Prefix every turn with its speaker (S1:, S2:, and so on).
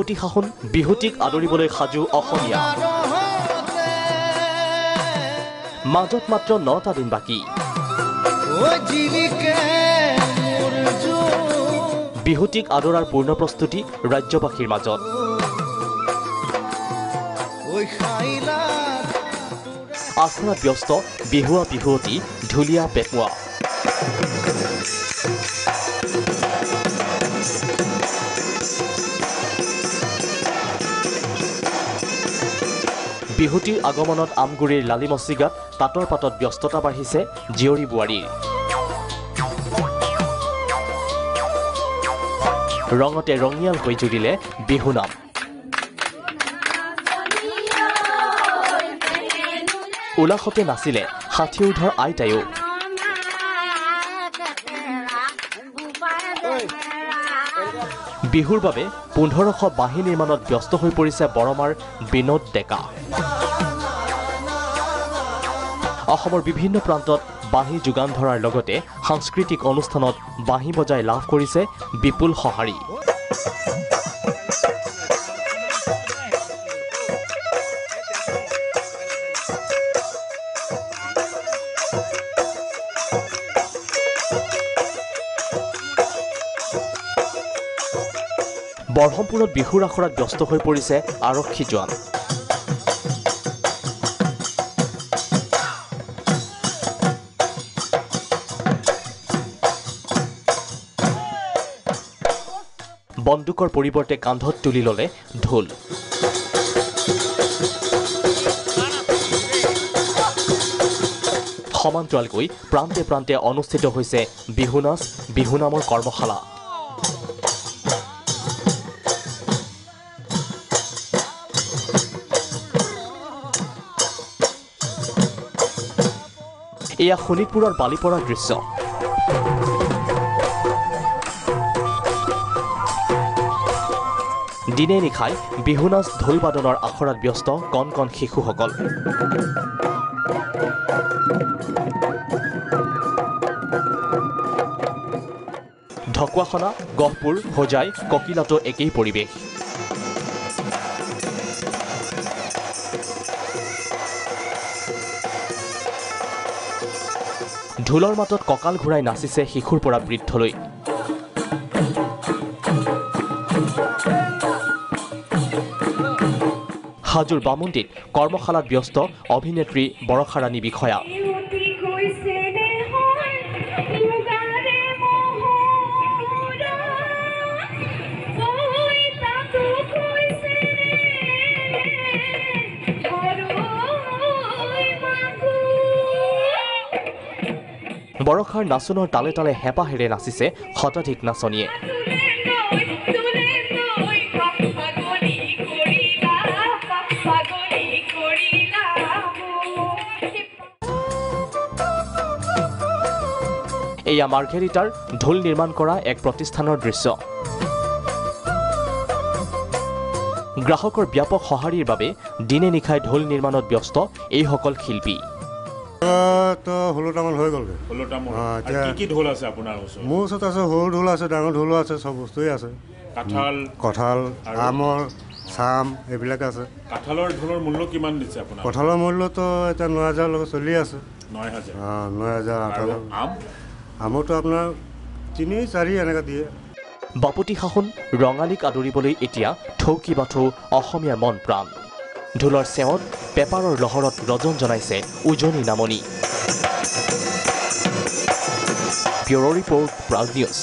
S1: বাপুতি শাসন বিহুটিক আদৰিবলৈ সাজু অসমীয়া মাজত মাত্ৰ 9টা দিন বাকী বিহুটিক আদৰাৰ পূৰ্ণ প্ৰস্তুতি ৰাজ্যবাসীৰ মাজত আখৰাত ব্যস্ত বিহুৱা বিহুৱতী ঢুলীয়া পেপুৱা বিহুটিৰ আগমনত আমগুৰিৰ লালিমচিগাত তাঁতৰ পাতত ব্যস্ততা বাঢ়িছে জীয়ৰী বোৱাৰীৰ ৰঙতে ৰঙিয়াল হৈ জুৰিলে বিহু নাম উলাসতে নাছিলে 60 ঊৰ্ধৰ আইতায়ো বিহুৰ বাবে 1500 বাঁহী নিৰ্মাণত ব্যস্ত হৈ পৰিছে বৰমাৰ বিনোদ ডেকা অসমৰ বিভিন্ন প্ৰান্তত বাঁহী যোগান ধৰাৰ লগতে সাংস্কৃতিক অনুষ্ঠানত বাঁহী বজাই লাভ কৰিছে বিপুল সঁহাৰি বৰহমপুৰত বিহুৰ আখৰাত ব্যস্ত হৈ পৰিছে আৰক্ষী জোৱান বন্দুকৰ পৰিৱৰ্তে কান্ধত তুলি ললে ঢোল সমান্তৰালকৈ প্ৰান্তে প্ৰান্তে অনুষ্ঠিত হৈছে বিহু নাচ বিহু নামৰ কৰ্মশালা এয়া শোণিতপুৰৰ বালিপৰাৰ দৃশ্য দিনে নিশাই বিহু নাচ ঢোল বাদনৰ আখৰাত ব্যস্ত কণ কণ শিশুসকল ঢকুৱাখনা গহপুৰ হোজাই ককিলাতো একেই পৰিৱেশ ঢোলৰ মাতত কঁকাল ঘূৰাই নাচিছে শিশুৰ পৰা বৃদ্ধলৈ হাজোৰ বামুন্দিত কৰ্মশালাত ব্যস্ত অভিনেত্ৰী বৰষা ৰাণী বিষয়া বৰষাৰ নাচনৰ তালে তালে হেঁপাহেৰে নাচিছে শতাধিক নাচনীয়ে এয়া মাৰ্ঘেৰিটাৰ ঢোল নিৰ্মাণ কৰা এক প্ৰতিষ্ঠানৰ দৃশ্য গ্ৰাহকৰ ব্যাপক সঁহাৰিৰ বাবে দিনে নিশাই ঢোল নিৰ্মাণত ব্যস্ত এইসকল শিল্পী
S2: তো ষোল্লটামান হৈ গ'লগৈ
S3: কি ঢোল আছে আপোনাৰ ওচৰত
S2: মোৰ ওচৰত আছে সৰু ঢোল আছে ডাঙৰ ঢোলো আছে চব বস্তুৱেই আছে কঁঠাল আমৰ চাম এইবিলাক আছে
S3: কাঁঠালৰ ঢোলৰ মূল্য কিমান দিছে আপোনাৰ
S2: কঁঠালৰ মূল্যটো এতিয়া 9000 লগত চলি আছে
S3: 9000
S2: 9000 আমৰটো আপোনাৰ 3-4 এনেকৈ দিয়ে
S1: বাপুতি শাসন ৰঙালীক আদৰিবলৈ এতিয়া থৌকি বাথৌ অসমীয়াৰ মন প্ৰাণ ঢোলৰ চেৱত পেপাৰৰ লহৰত ৰজন জনাইছে উজনি নামনি ব্যুৰ' ৰিপৰ্ট প্ৰাউড নিউজ